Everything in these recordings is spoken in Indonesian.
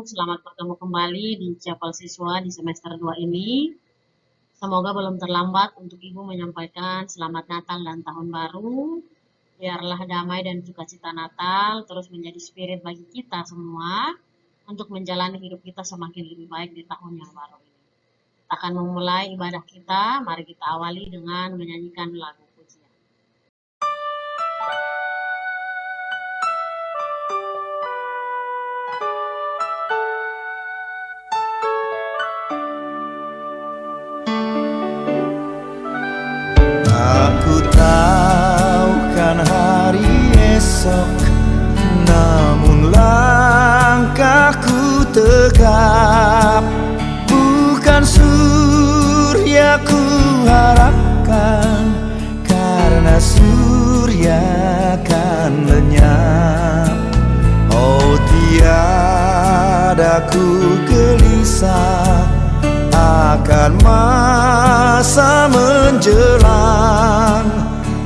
selamat bertemu kembali di Chapel Siswa di semester 2 ini. Semoga belum terlambat untuk Ibu menyampaikan selamat Natal dan Tahun Baru. Biarlah damai dan sukacita Natal terus menjadi spirit bagi kita semua untuk menjalani hidup kita semakin lebih baik di tahun yang baru ini. Kita akan memulai ibadah kita, mari kita awali dengan menyanyikan lagu pujian. Aku tahu kan hari esok, namun langkahku tegap. Bukan surya ku harapkan, karena surya kan lenyap. Oh, tiada ku gelisah akan masa menjelang.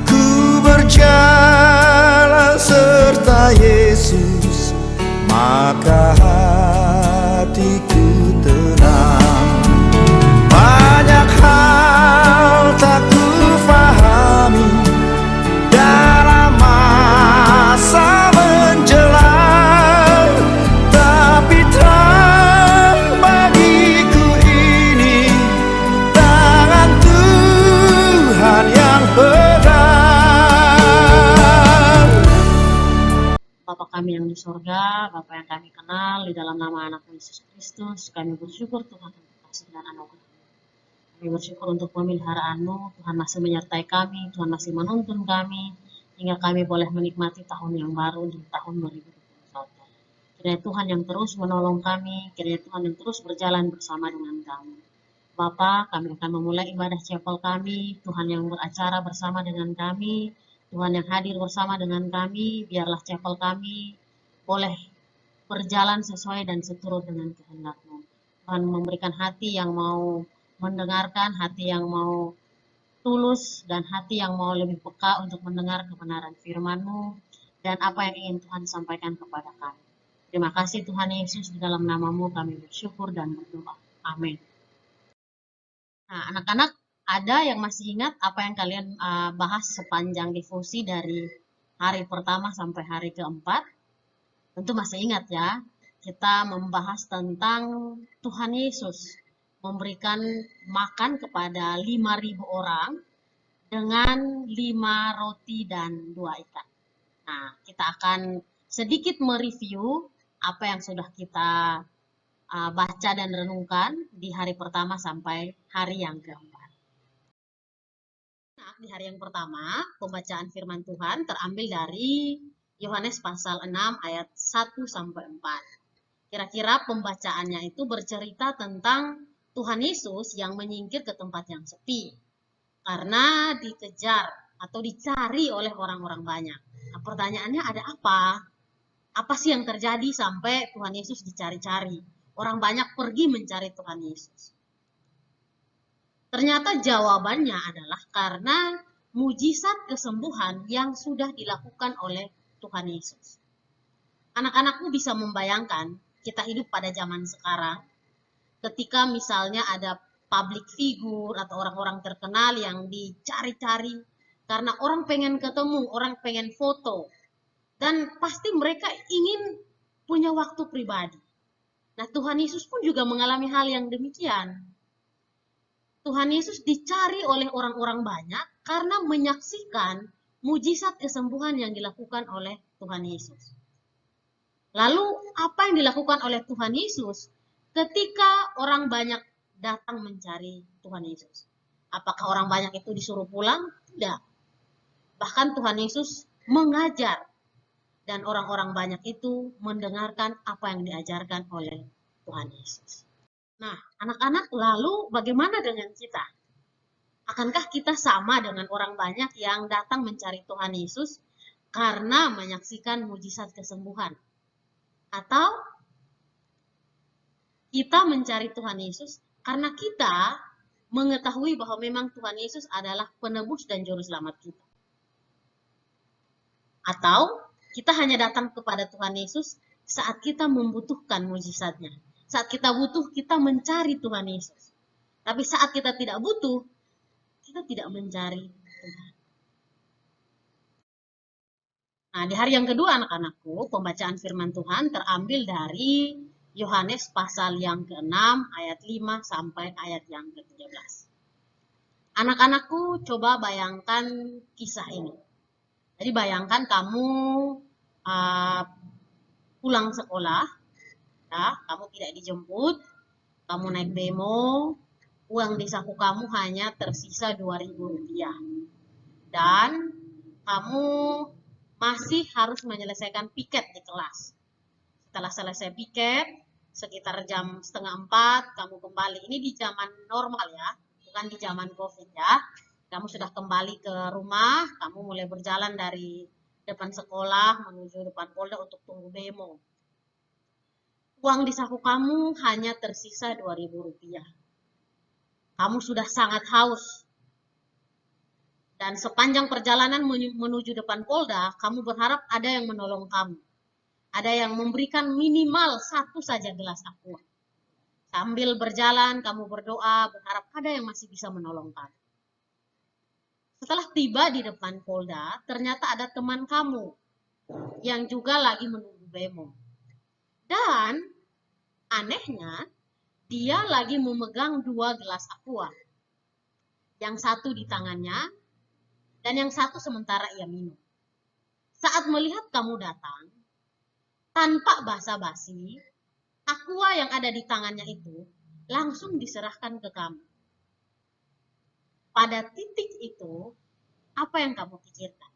Ku berjalan serta Yesus, maka hatiku tenang. Banyak hal tak ku fahami dalam masa menjelang, tapi terang bagiku ini tangan Tuhan yang pegang. Bapa kami yang di surga, Bapa yang kami kenal, di dalam nama anak Yesus Kristus, kami bersyukur Tuhan untuk kasih dan anugerah. Kami bersyukur untuk pemeliharaan-Mu, Tuhan masih menyertai kami, Tuhan masih menuntun kami, hingga kami boleh menikmati tahun yang baru di tahun 2021. Kiranya Tuhan yang terus menolong kami, kiranya Tuhan yang terus berjalan bersama dengan kami. Bapa, kami akan memulai ibadah chapel kami, Tuhan yang beracara bersama dengan kami, Tuhan yang hadir bersama dengan kami, biarlah chapel kami boleh berjalan sesuai dan seturut dengan kehendak-Mu. Tuhan memberikan hati yang mau mendengarkan, hati yang mau tulus, dan hati yang mau lebih peka untuk mendengar kebenaran firman-Mu dan apa yang ingin Tuhan sampaikan kepada kami. Terima kasih Tuhan Yesus, di dalam nama-Mu kami bersyukur dan berdoa. Amin. Nah, anak-anak, ada yang masih ingat apa yang kalian bahas sepanjang difusi dari hari pertama sampai hari keempat? Tentu masih ingat ya, kita membahas tentang Tuhan Yesus memberikan makan kepada 5.000 orang dengan 5 roti dan 2 ikan. Nah, kita akan sedikit mereview apa yang sudah kita baca dan renungkan di hari pertama sampai hari yang keempat. Nah, di hari yang pertama, pembacaan firman Tuhan terambil dari Yohanes pasal 6 ayat 1 sampai 4. Kira-kira pembacaannya itu bercerita tentang Tuhan Yesus yang menyingkir ke tempat yang sepi karena dikejar atau dicari oleh orang-orang banyak. Nah, pertanyaannya ada apa? Apa sih yang terjadi sampai Tuhan Yesus dicari-cari? Orang banyak pergi mencari Tuhan Yesus. Ternyata jawabannya adalah karena mujizat kesembuhan yang sudah dilakukan oleh Tuhan Yesus. Anak-anakku bisa membayangkan kita hidup pada zaman sekarang, ketika misalnya ada public figure atau orang-orang terkenal yang dicari-cari karena orang pengen ketemu, orang pengen foto, dan pasti mereka ingin punya waktu pribadi. Nah, Tuhan Yesus pun juga mengalami hal yang demikian. Tuhan Yesus dicari oleh orang-orang banyak karena menyaksikan mujizat kesembuhan yang dilakukan oleh Tuhan Yesus. Lalu, apa yang dilakukan oleh Tuhan Yesus ketika orang banyak datang mencari Tuhan Yesus? Apakah orang banyak itu disuruh pulang? Tidak. Bahkan Tuhan Yesus mengajar, dan orang-orang banyak itu mendengarkan apa yang diajarkan oleh Tuhan Yesus. Nah, anak-anak, lalu bagaimana dengan kita? Akankah kita sama dengan orang banyak yang datang mencari Tuhan Yesus karena menyaksikan mujizat kesembuhan? Atau kita mencari Tuhan Yesus karena kita mengetahui bahwa memang Tuhan Yesus adalah penebus dan juru selamat kita? Atau kita hanya datang kepada Tuhan Yesus saat kita membutuhkan mujizatnya. Saat kita butuh, kita mencari Tuhan Yesus. Tapi saat kita tidak butuh, kita tidak mencari Tuhan. Nah, di hari yang kedua anak-anakku, pembacaan firman Tuhan terambil dari Yohanes pasal yang ke-6 ayat 5 sampai ayat yang ke-13. Anak-anakku, coba bayangkan kisah ini. Jadi bayangkan kamu pulang sekolah, ya, kamu tidak dijemput, kamu naik bemo, uang di saku kamu hanya tersisa Rp2.000. Dan kamu masih harus menyelesaikan piket di kelas. Setelah selesai piket, sekitar jam 3:30, kamu kembali. Ini di zaman normal ya, bukan di zaman COVID ya. Kamu sudah kembali ke rumah, kamu mulai berjalan dari depan sekolah menuju depan polda untuk tunggu bemo. Uang di saku kamu hanya tersisa Rp2.000. Kamu sudah sangat haus. Dan sepanjang perjalanan menuju depan polda, kamu berharap ada yang menolong kamu. Ada yang memberikan minimal 1 saja gelas aqua. Sambil berjalan, kamu berdoa, berharap ada yang masih bisa menolong kamu. Setelah tiba di depan polda, ternyata ada teman kamu yang juga lagi menunggu bemo. Dan anehnya, dia lagi memegang 2 gelas aqua. Yang satu di tangannya, dan yang satu sementara ia minum. Saat melihat kamu datang, tanpa basa-basi, aqua yang ada di tangannya itu langsung diserahkan ke kamu. Pada titik itu, apa yang kamu pikirkan?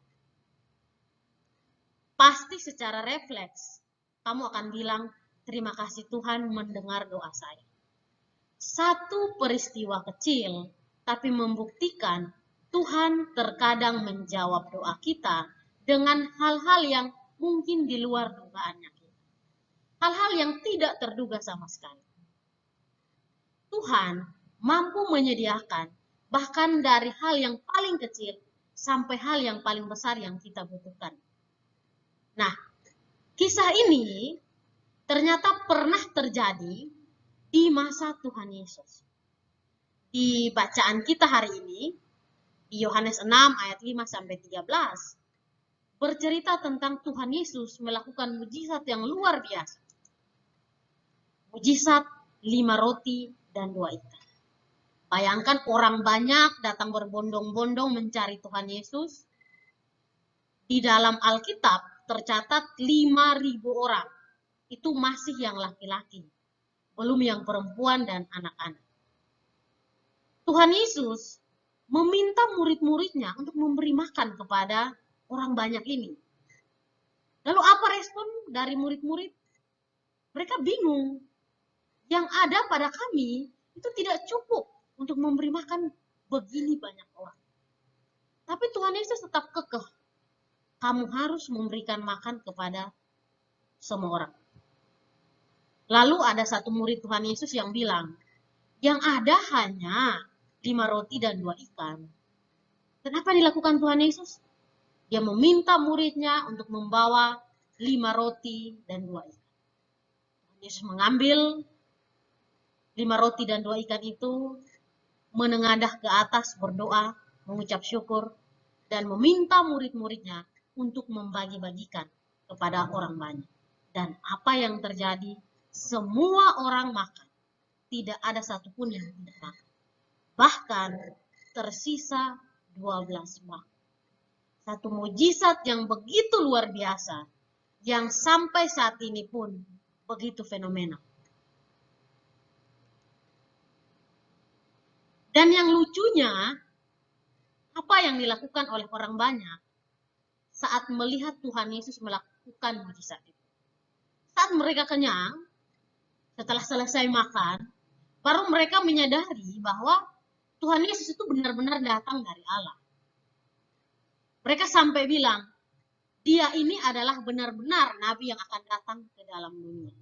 Pasti secara refleks, kamu akan bilang, terima kasih Tuhan mendengar doa saya. Satu peristiwa kecil, tapi membuktikan Tuhan terkadang menjawab doa kita dengan hal-hal yang mungkin di luar dugaannya kita. Hal-hal yang tidak terduga sama sekali. Tuhan mampu menyediakan bahkan dari hal yang paling kecil sampai hal yang paling besar yang kita butuhkan. Nah, kisah ini ternyata pernah terjadi di masa Tuhan Yesus. Di bacaan kita hari ini, di Yohanes 6 ayat 5 sampai 13, bercerita tentang Tuhan Yesus melakukan mujizat yang luar biasa. Mujizat 5 roti dan 2 ikan. Bayangkan orang banyak datang berbondong-bondong mencari Tuhan Yesus. Di dalam Alkitab tercatat 5.000 orang. Itu masih yang laki-laki. Belum yang perempuan dan anak-anak. Tuhan Yesus meminta murid-muridnya untuk memberi makan kepada orang banyak ini. Lalu apa respon dari murid-murid? Mereka bingung. Yang ada pada kami itu tidak cukup untuk memberi makan begini banyak orang. Tapi Tuhan Yesus tetap kekeh. Kamu harus memberikan makan kepada semua orang. Lalu ada satu murid Tuhan Yesus yang bilang, yang ada hanya 5 roti dan 2 ikan. Kenapa dilakukan Tuhan Yesus? Dia meminta muridnya untuk membawa 5 roti dan 2 ikan. Tuhan Yesus mengambil 5 roti dan 2 ikan itu, menengadah ke atas, berdoa, mengucap syukur, dan meminta murid-muridnya untuk membagi-bagikan kepada orang banyak. Dan apa yang terjadi? Semua orang makan. Tidak ada satupun yang tidak makan. Bahkan tersisa 12 mangkok. Satu mujizat yang begitu luar biasa, yang sampai saat ini pun begitu fenomenal. Dan yang lucunya, apa yang dilakukan oleh orang banyak saat melihat Tuhan Yesus melakukan mujizat itu? Saat mereka kenyang, setelah selesai makan, baru mereka menyadari bahwa Tuhan Yesus itu benar-benar datang dari Allah. Mereka sampai bilang, dia ini adalah benar-benar nabi yang akan datang ke dalam dunia.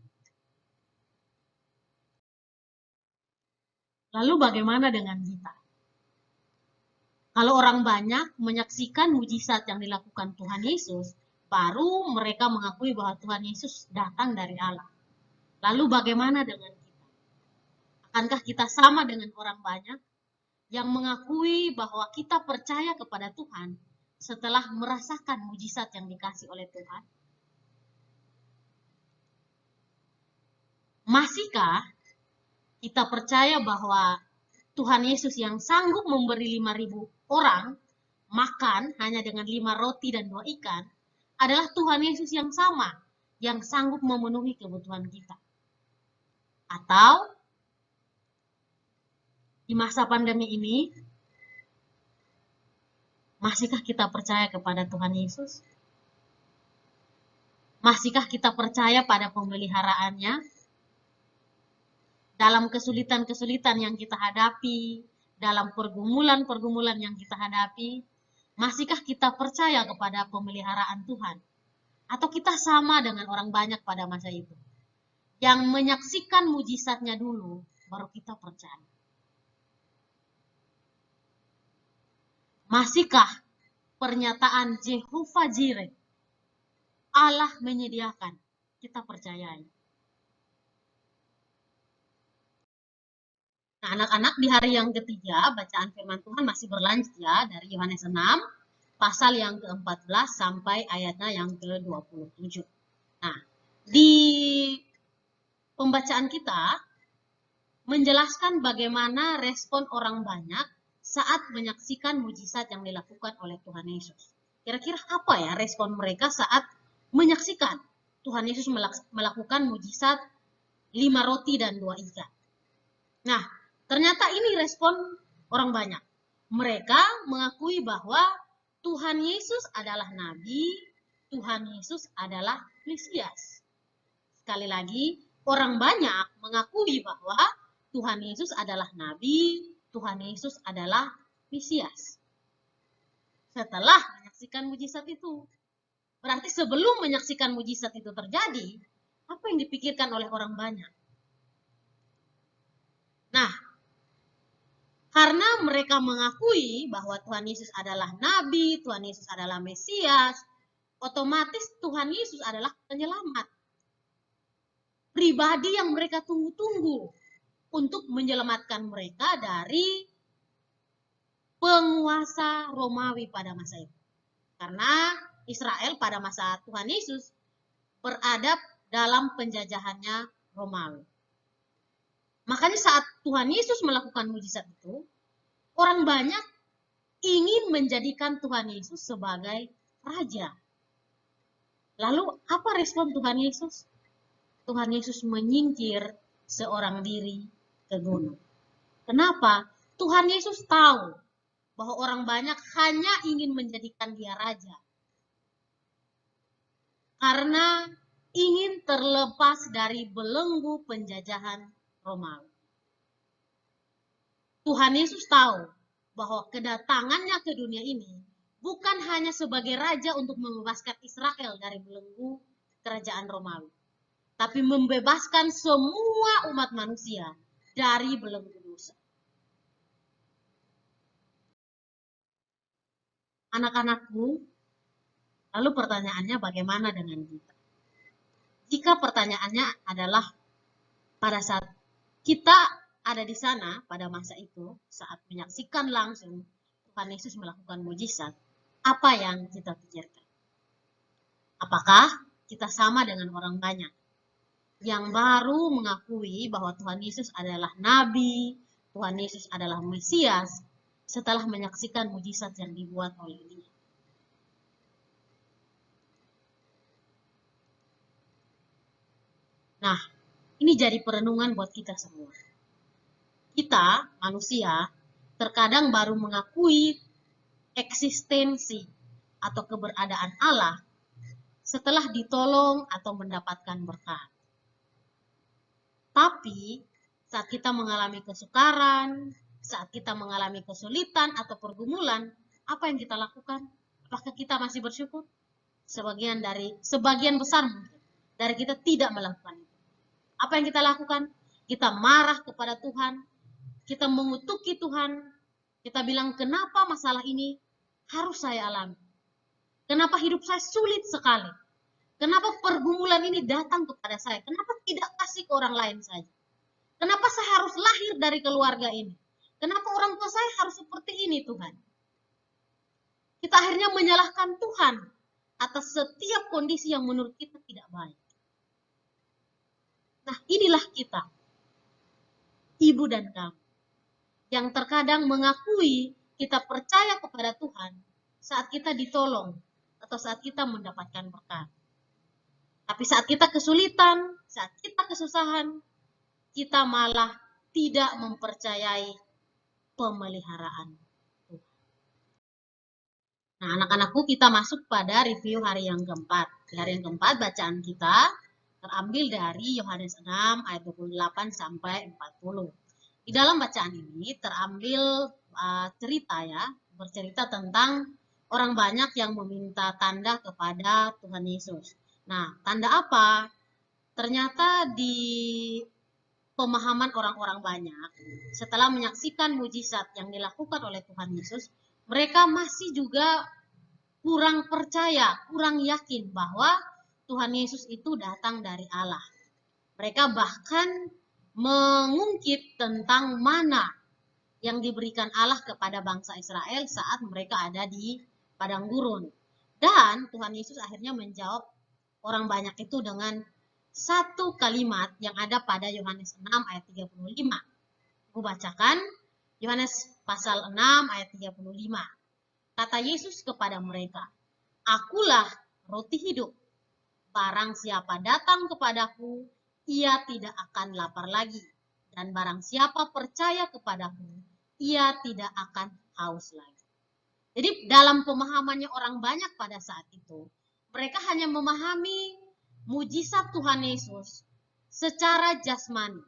Lalu bagaimana dengan kita? Kalau orang banyak menyaksikan mujizat yang dilakukan Tuhan Yesus, baru mereka mengakui bahwa Tuhan Yesus datang dari Allah. Lalu bagaimana dengan kita? Akankah kita sama dengan orang banyak yang mengakui bahwa kita percaya kepada Tuhan setelah merasakan mujizat yang dikasih oleh Tuhan? Masihkah kita percaya bahwa Tuhan Yesus yang sanggup memberi 5.000 orang makan hanya dengan 5 roti dan 2 ikan adalah Tuhan Yesus yang sama, yang sanggup memenuhi kebutuhan kita? Atau di masa pandemi ini, masihkah kita percaya kepada Tuhan Yesus? Masihkah kita percaya pada pemeliharaannya? Dalam kesulitan-kesulitan yang kita hadapi, dalam pergumulan-pergumulan yang kita hadapi, masihkah kita percaya kepada pemeliharaan Tuhan? Atau kita sama dengan orang banyak pada masa itu, yang menyaksikan mujizatnya dulu, baru kita percaya? Masihkah pernyataan Jehovah Jireh, Allah menyediakan, kita percayai? Nah, anak-anak, di hari yang ketiga, bacaan firman Tuhan masih berlanjut ya, dari Yohanes 6, pasal yang ke-14 sampai ayatnya yang ke-27. Nah, di pembacaan kita menjelaskan bagaimana respon orang banyak saat menyaksikan mujizat yang dilakukan oleh Tuhan Yesus. Kira-kira apa ya respon mereka saat menyaksikan Tuhan Yesus melakukan mujizat 5 roti dan 2 ikan? Nah, ternyata ini respon orang banyak. Mereka mengakui bahwa Tuhan Yesus adalah Nabi, Tuhan Yesus adalah Mesias. Sekali lagi, orang banyak mengakui bahwa Tuhan Yesus adalah Nabi, Tuhan Yesus adalah Mesias. Setelah menyaksikan mujizat itu. Berarti sebelum menyaksikan mujizat itu terjadi, apa yang dipikirkan oleh orang banyak? Nah, karena mereka mengakui bahwa Tuhan Yesus adalah Nabi, Tuhan Yesus adalah Mesias, otomatis Tuhan Yesus adalah penyelamat. Pribadi yang mereka tunggu-tunggu untuk menyelamatkan mereka dari penguasa Romawi pada masa itu. Karena Israel pada masa Tuhan Yesus beradab dalam penjajahannya Romawi. Makanya saat Tuhan Yesus melakukan mujizat itu, orang banyak ingin menjadikan Tuhan Yesus sebagai raja. Lalu apa respon Tuhan Yesus? Tuhan Yesus menyingkir seorang diri ke gunung. Kenapa? Tuhan Yesus tahu bahwa orang banyak hanya ingin menjadikan dia raja. Karena ingin terlepas dari belenggu penjajahan Romawi. Tuhan Yesus tahu bahwa kedatangannya ke dunia ini bukan hanya sebagai raja untuk membebaskan Israel dari belenggu kerajaan Romawi, tapi membebaskan semua umat manusia dari belenggu dosa. Anak-anakku, lalu pertanyaannya bagaimana dengan kita? Jika pertanyaannya adalah pada saat kita ada di sana pada masa itu, saat menyaksikan langsung Tuhan Yesus melakukan mujizat, apa yang kita pikirkan? Apakah kita sama dengan orang banyak yang baru mengakui bahwa Tuhan Yesus adalah Nabi, Tuhan Yesus adalah Mesias, setelah menyaksikan mujizat yang dibuat oleh Dia? Nah, ini jadi perenungan buat kita semua. Kita, manusia, terkadang baru mengakui eksistensi atau keberadaan Allah setelah ditolong atau mendapatkan berkat. Tapi, saat kita mengalami kesukaran, saat kita mengalami kesulitan atau pergumulan, apa yang kita lakukan? Apakah kita masih bersyukur? Sebagian besar mungkin dari kita tidak melakukan itu. Apa yang kita lakukan? Kita marah kepada Tuhan, kita mengutuki Tuhan, kita bilang, kenapa masalah ini harus saya alami? Kenapa hidup saya sulit sekali? Kenapa pergumulan ini datang kepada saya? Kenapa tidak kasih ke orang lain saja? Kenapa saya harus lahir dari keluarga ini? Kenapa orang tua saya harus seperti ini, Tuhan? Kita akhirnya menyalahkan Tuhan atas setiap kondisi yang menurut kita tidak baik. Nah, inilah kita, ibu dan kamu, yang terkadang mengakui kita percaya kepada Tuhan saat kita ditolong atau saat kita mendapatkan berkat. Tapi saat kita kesulitan, saat kita kesusahan, kita malah tidak mempercayai pemeliharaan Tuhan. Nah, anak-anakku, kita masuk pada review hari yang keempat. Di hari yang keempat, bacaan kita terambil dari Yohanes 6 ayat 28 sampai 40. Di dalam bacaan ini terambil cerita ya, bercerita tentang orang banyak yang meminta tanda kepada Tuhan Yesus. Nah, tanda apa? Ternyata di pemahaman orang-orang banyak, setelah menyaksikan mujizat yang dilakukan oleh Tuhan Yesus, mereka masih juga kurang percaya, kurang yakin bahwa Tuhan Yesus itu datang dari Allah. Mereka bahkan mengungkit tentang mana yang diberikan Allah kepada bangsa Israel saat mereka ada di padang gurun. Dan Tuhan Yesus akhirnya menjawab orang banyak itu dengan satu kalimat yang ada pada Yohanes 6 ayat 35. Aku bacakan Yohanes pasal 6 ayat 35. Kata Yesus kepada mereka, "Akulah roti hidup. Barang siapa datang kepadaku, ia tidak akan lapar lagi. Dan barang siapa percaya kepadaku, ia tidak akan haus lagi." Jadi dalam pemahamannya orang banyak pada saat itu, mereka hanya memahami mujizat Tuhan Yesus secara jasmani.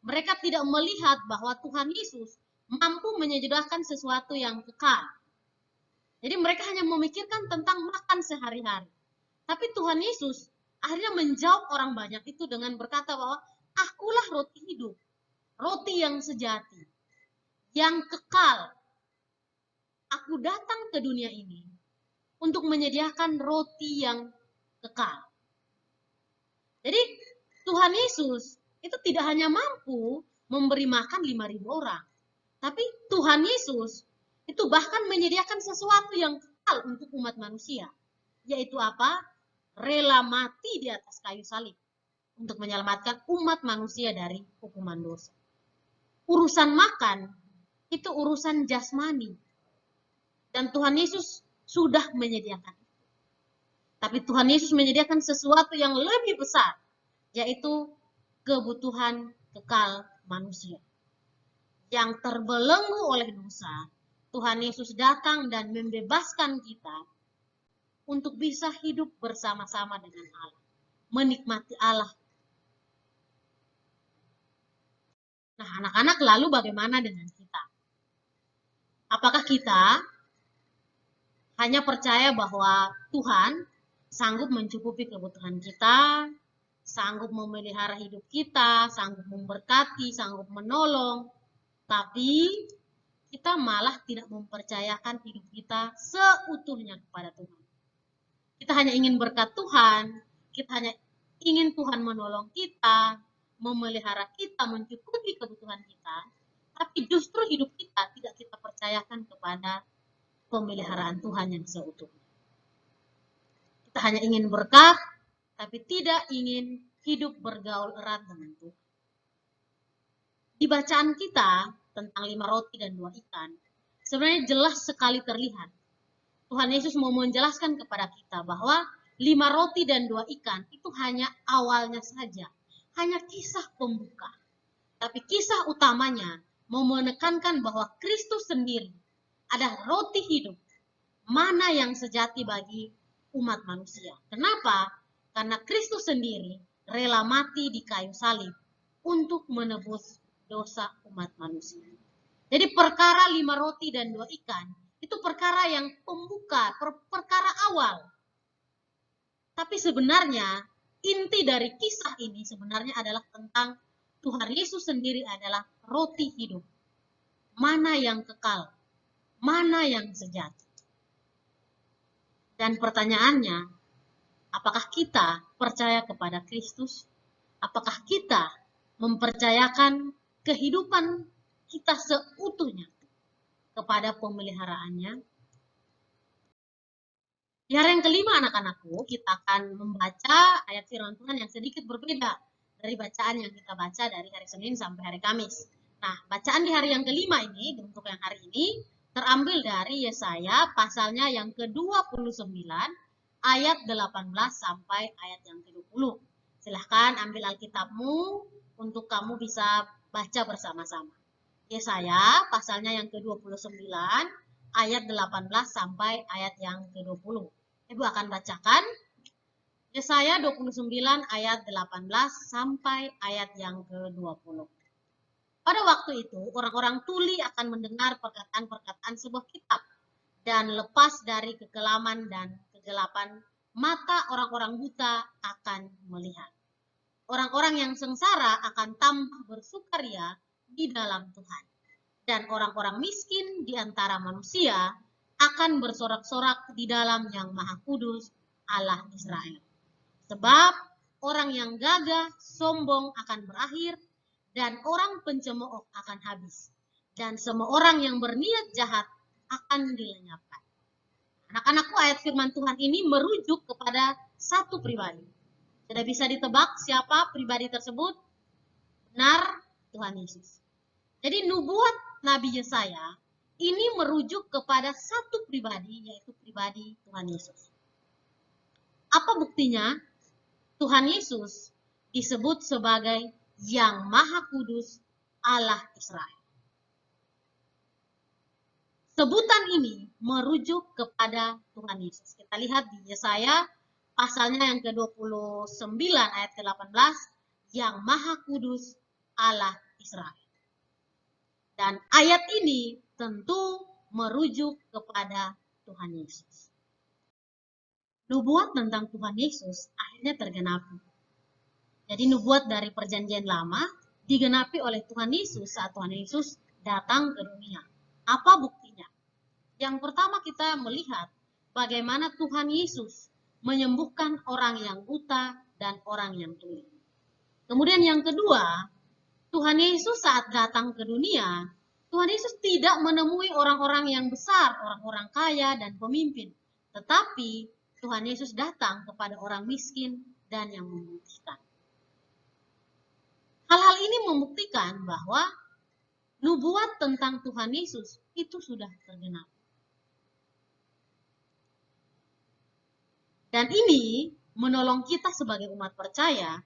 Mereka tidak melihat bahwa Tuhan Yesus mampu menyediakan sesuatu yang kekal. Jadi mereka hanya memikirkan tentang makan sehari-hari. Tapi Tuhan Yesus akhirnya menjawab orang banyak itu dengan berkata bahwa akulah roti hidup, roti yang sejati, yang kekal. Aku datang ke dunia ini untuk menyediakan roti yang kekal. Jadi Tuhan Yesus itu tidak hanya mampu memberi makan 5.000 orang, tapi Tuhan Yesus itu bahkan menyediakan sesuatu yang kekal untuk umat manusia, yaitu apa? Rela mati di atas kayu salib untuk menyelamatkan umat manusia dari hukuman dosa. Urusan makan itu urusan jasmani, dan Tuhan Yesus sudah menyediakan. Tapi Tuhan Yesus menyediakan sesuatu yang lebih besar, yaitu kebutuhan kekal manusia. Yang terbelenggu oleh dosa, Tuhan Yesus datang dan membebaskan kita untuk bisa hidup bersama-sama dengan Allah, menikmati Allah. Nah, anak-anak, lalu bagaimana dengan kita? Apakah kita hanya percaya bahwa Tuhan sanggup mencukupi kebutuhan kita, sanggup memelihara hidup kita, sanggup memberkati, sanggup menolong, tapi kita malah tidak mempercayakan hidup kita seutuhnya kepada Tuhan. Kita hanya ingin berkat Tuhan, kita hanya ingin Tuhan menolong kita, memelihara kita, mencukupi kebutuhan kita, tapi justru hidup kita tidak kita percayakan kepada pemeliharaan Tuhan yang seutuhnya. Kita hanya ingin berkat, tapi tidak ingin hidup bergaul erat dengan Tuhan. Di bacaan kita tentang 5 roti dan 2 ikan, sebenarnya jelas sekali terlihat. Tuhan Yesus mau menjelaskan kepada kita bahwa 5 roti dan 2 ikan itu hanya awalnya saja, hanya kisah pembuka. Tapi kisah utamanya mau menekankan bahwa Kristus sendiri adalah roti hidup, mana yang sejati bagi umat manusia. Kenapa? Karena Kristus sendiri rela mati di kayu salib untuk menebus dosa umat manusia. Jadi perkara 5 roti dan 2 ikan itu perkara yang pembuka, perkara awal. Tapi sebenarnya inti dari kisah ini sebenarnya adalah tentang Tuhan Yesus sendiri adalah roti hidup. Mana yang kekal, mana yang sejati. Dan pertanyaannya, apakah kita percaya kepada Kristus? Apakah kita mempercayakan kehidupan kita seutuhnya kepada pemeliharaannya? Di hari yang kelima anak-anakku, kita akan membaca ayat firman Tuhan yang sedikit berbeda dari bacaan yang kita baca dari hari Senin sampai hari Kamis. Nah, bacaan di hari yang kelima ini, untuk yang hari ini, terambil dari Yesaya pasalnya yang ke-29, ayat 18 sampai ayat yang ke-20. Silahkan ambil Alkitabmu untuk kamu bisa baca bersama-sama. Yesaya pasalnya yang ke-29, ayat 18 sampai ayat yang ke-20. Ibu akan bacakan Yesaya 29 ayat 18 sampai ayat yang ke-20. Pada waktu itu, orang-orang tuli akan mendengar perkataan-perkataan sebuah kitab dan lepas dari kekelaman dan kegelapan, mata orang-orang buta akan melihat. Orang-orang yang sengsara akan tambah bersukaria di dalam Tuhan. Dan orang-orang miskin di antara manusia akan bersorak-sorak di dalam Yang Maha Kudus, Allah Israel. Sebab orang yang gagah, sombong akan berakhir, dan orang pencemooh akan habis. Dan semua orang yang berniat jahat akan dilenyapkan. Anak-anakku, ayat firman Tuhan ini merujuk kepada satu pribadi. Tidak bisa ditebak siapa pribadi tersebut? Benar, Tuhan Yesus. Jadi nubuat Nabi Yesaya ini merujuk kepada satu pribadi, yaitu pribadi Tuhan Yesus. Apa buktinya? Tuhan Yesus disebut sebagai Yang Maha Kudus, Allah Israel. Sebutan ini merujuk kepada Tuhan Yesus. Kita lihat di Yesaya pasalnya yang ke-29 ayat ke-18, Yang Maha Kudus, Allah Israel. Dan ayat ini tentu merujuk kepada Tuhan Yesus. Nubuat tentang Tuhan Yesus akhirnya tergenapi. Jadi nubuat dari perjanjian lama digenapi oleh Tuhan Yesus saat Tuhan Yesus datang ke dunia. Apa buktinya? Yang pertama kita melihat bagaimana Tuhan Yesus menyembuhkan orang yang buta dan orang yang tuli. Kemudian yang kedua, Tuhan Yesus saat datang ke dunia, Tuhan Yesus tidak menemui orang-orang yang besar, orang-orang kaya dan pemimpin. Tetapi Tuhan Yesus datang kepada orang miskin dan yang membutuhkan. Hal-hal ini membuktikan bahwa nubuat tentang Tuhan Yesus itu sudah tergenapi. Dan ini menolong kita sebagai umat percaya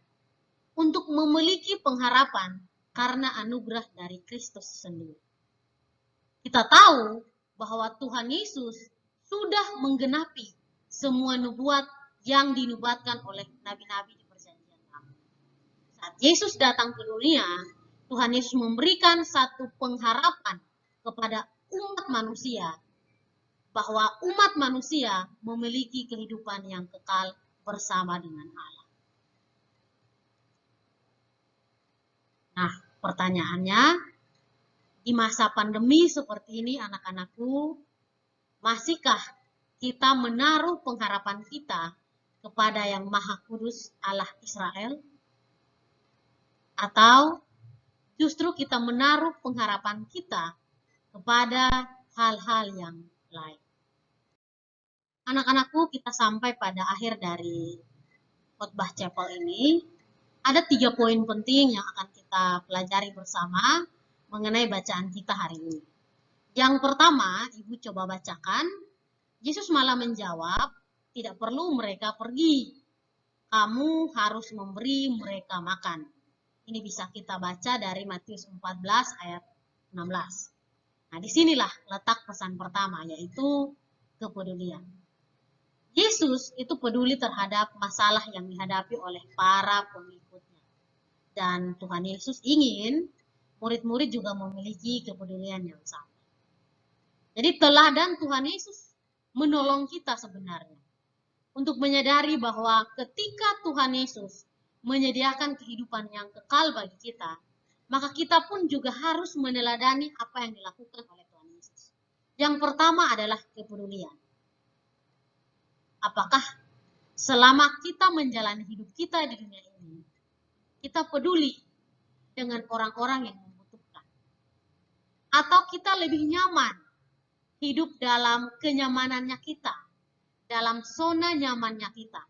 untuk memiliki pengharapan karena anugerah dari Kristus sendiri. Kita tahu bahwa Tuhan Yesus sudah menggenapi semua nubuat yang dinubuatkan oleh nabi-nabi di perjanjian lama. Saat Yesus datang ke dunia, Tuhan Yesus memberikan satu pengharapan kepada umat manusia bahwa umat manusia memiliki kehidupan yang kekal bersama dengan Allah. Nah, pertanyaannya, di masa pandemi seperti ini anak-anakku, masihkah kita menaruh pengharapan kita kepada Yang Maha Kudus Allah Israel? Atau justru kita menaruh pengharapan kita kepada hal-hal yang lain? Anak-anakku, kita sampai pada akhir dari khotbah chapel ini. Ada 3 poin penting yang akan kita pelajari bersama mengenai bacaan kita hari ini. Yang pertama, Ibu coba bacakan. Yesus malah menjawab, tidak perlu mereka pergi. Kamu harus memberi mereka makan. Ini bisa kita baca dari Matius 14 ayat 16. Nah, disinilah letak pesan pertama, yaitu kepedulian. Yesus itu peduli terhadap masalah yang dihadapi oleh para pengikutnya. Dan Tuhan Yesus ingin murid-murid juga memiliki kepedulian yang sama. Jadi teladan Tuhan Yesus menolong kita sebenarnya untuk menyadari bahwa ketika Tuhan Yesus menyediakan kehidupan yang kekal bagi kita, maka kita pun juga harus meneladani apa yang dilakukan oleh Tuhan Yesus. Yang pertama adalah kepedulian. Apakah selama kita menjalani hidup kita di dunia ini, kita peduli dengan orang-orang yang membutuhkan? Atau kita lebih nyaman hidup dalam kenyamanannya kita, dalam zona nyamannya kita,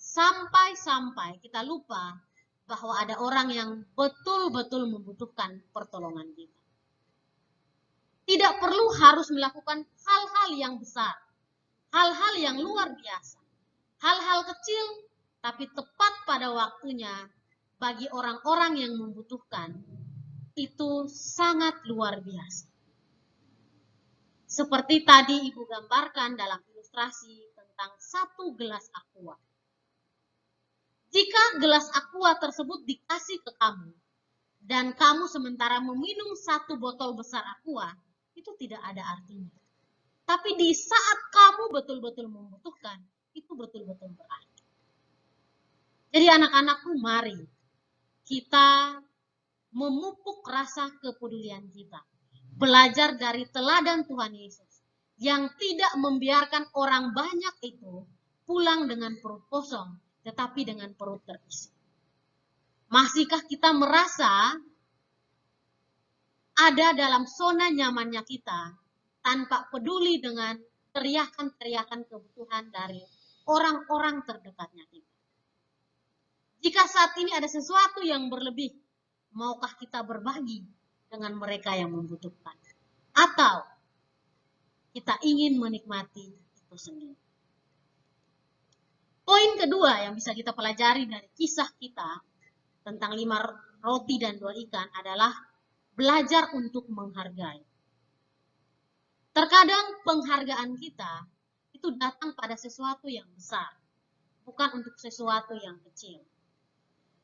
sampai-sampai kita lupa bahwa ada orang yang betul-betul membutuhkan pertolongan kita. Tidak perlu harus melakukan hal-hal yang besar, hal-hal yang luar biasa, hal-hal kecil tapi tepat pada waktunya bagi orang-orang yang membutuhkan, itu sangat luar biasa. Seperti tadi Ibu gambarkan dalam ilustrasi tentang 1 gelas aqua. Jika gelas aqua tersebut dikasih ke kamu, dan kamu sementara meminum 1 botol besar aqua, itu tidak ada artinya. Tapi di saat kamu betul-betul membutuhkan, itu betul-betul berarti. Jadi anak-anakku, mari kita memupuk rasa kepedulian kita. Belajar dari teladan Tuhan Yesus yang tidak membiarkan orang banyak itu pulang dengan perut kosong, tetapi dengan perut terisi. Masihkah kita merasa ada dalam zona nyamannya kita tanpa peduli dengan teriakan-teriakan kebutuhan dari orang-orang terdekatnya kita? Jika saat ini ada sesuatu yang berlebih, maukah kita berbagi dengan mereka yang membutuhkan? Atau kita ingin menikmati itu sendiri? Poin kedua yang bisa kita pelajari dari kisah kita tentang 5 roti dan 2 ikan adalah belajar untuk menghargai. Terkadang penghargaan kita itu datang pada sesuatu yang besar, bukan untuk sesuatu yang kecil.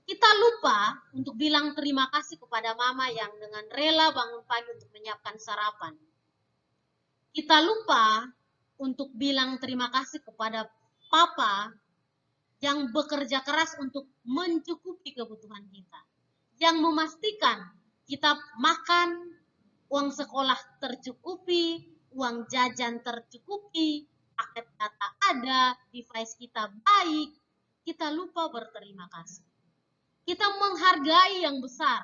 Kita lupa untuk bilang terima kasih kepada mama yang dengan rela bangun pagi untuk menyiapkan sarapan. Kita lupa untuk bilang terima kasih kepada papa yang bekerja keras untuk mencukupi kebutuhan kita, yang memastikan kita makan, uang sekolah tercukupi, uang jajan tercukupi, paket data ada, device kita baik. Kita lupa berterima kasih. Kita menghargai yang besar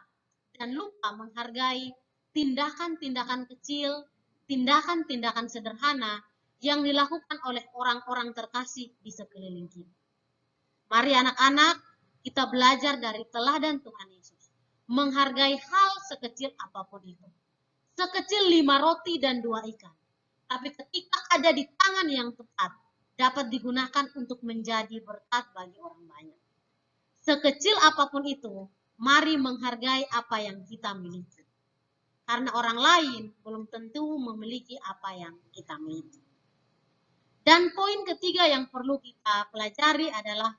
dan lupa menghargai tindakan-tindakan kecil, tindakan-tindakan sederhana yang dilakukan oleh orang-orang terkasih di sekeliling kita. Mari anak-anak, kita belajar dari teladan Tuhan Yesus. Menghargai hal sekecil apapun itu. Sekecil 5 roti dan 2 ikan. Tapi ketika ada di tangan yang tepat, dapat digunakan untuk menjadi berkat bagi orang banyak. Sekecil apapun itu, mari menghargai apa yang kita miliki. Karena orang lain belum tentu memiliki apa yang kita miliki. Dan poin ketiga yang perlu kita pelajari adalah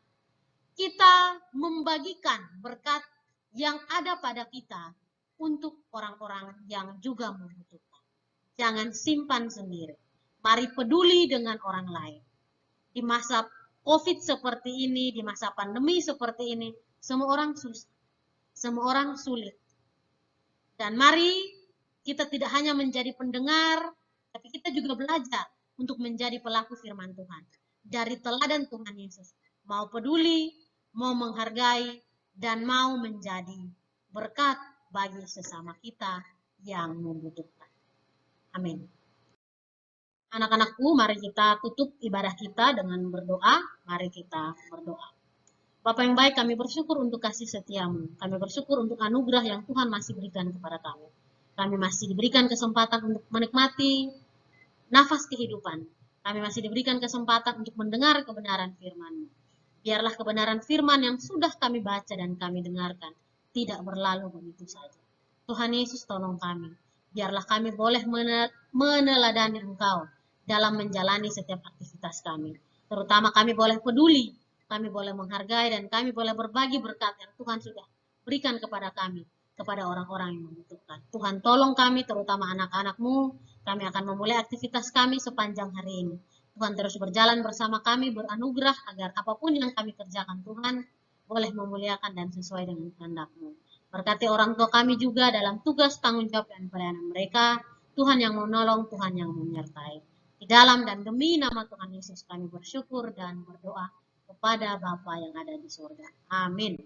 kita membagikan berkat yang ada pada kita untuk orang-orang yang juga membutuhkan. Jangan simpan sendiri. Mari peduli dengan orang lain. Di masa COVID seperti ini, di masa pandemi seperti ini, semua orang susah, semua orang sulit. Dan mari kita tidak hanya menjadi pendengar, tapi kita juga belajar untuk menjadi pelaku firman Tuhan. Dari teladan Tuhan Yesus, mau peduli, mau menghargai, dan mau menjadi berkat bagi sesama kita yang membutuhkan. Amin. Anak-anakku, mari kita tutup ibadah kita dengan berdoa. Mari kita berdoa. Bapa yang baik, kami bersyukur untuk kasih setiamu. Kami bersyukur untuk anugerah yang Tuhan masih berikan kepada kami. Kami masih diberikan kesempatan untuk menikmati nafas kehidupan. Kami masih diberikan kesempatan untuk mendengar kebenaran firman-Mu. Biarlah kebenaran firman yang sudah kami baca dan kami dengarkan tidak berlalu begitu saja. Tuhan Yesus, tolong kami. Biarlah kami boleh meneladani Engkau dalam menjalani setiap aktivitas kami. Terutama kami boleh peduli, kami boleh menghargai, dan kami boleh berbagi berkat yang Tuhan sudah berikan kepada kami, kepada orang-orang yang membutuhkan. Tuhan tolong kami, terutama anak-anak-Mu. Kami akan memulai aktivitas kami sepanjang hari ini. Tuhan terus berjalan bersama kami, beranugerah agar apapun yang kami kerjakan, Tuhan boleh memuliakan dan sesuai dengan kehendak-Mu. Berkati orang tua kami juga dalam tugas tanggung jawab dan pelayanan mereka. Tuhan yang menolong, Tuhan yang menyertai. Di dalam dan demi nama Tuhan Yesus kami bersyukur dan berdoa kepada Bapa yang ada di surga. Amin.